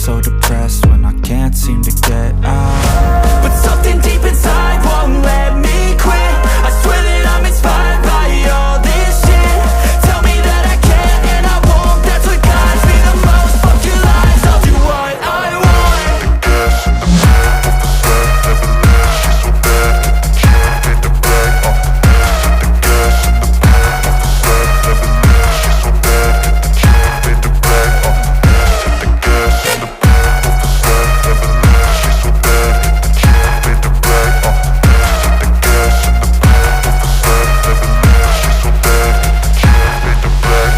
so depressed when I can't seem to get out. But something deep inside won't let me quit. I swear that I'm inspired by all this shit. Tell me that I can and I won't. That's what guides me the most. Fuck your lies, I'll do what I want. The gas in the back of the sled, never leave, she's so bad. Can't hit the brag, the gas in the back of the sled, never leave, she's so bad. Can't hit the brag, the gas in the back of the sled, never leave, she's so bad. Can't hit the brag, the gas in the back of the sled, never leave, she's so bad. Can't hit the brag,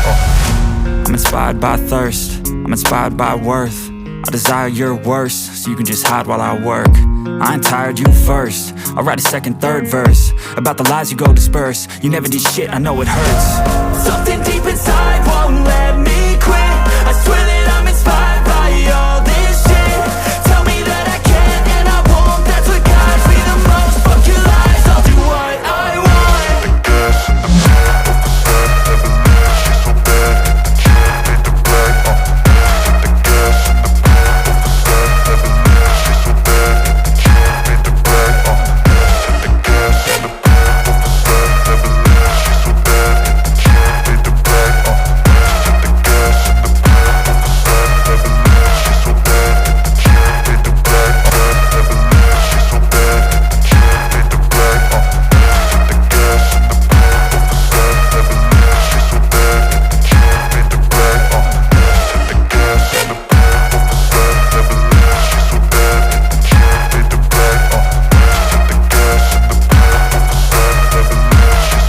I'm inspired by thirst, I'm inspired by worth. I desire your worst, so you can just hide while I work. I ain't tired, you first. I'll write a second, third verse about the lies you go disperse. You never did shit, I know it hurts. Something deep inside won't let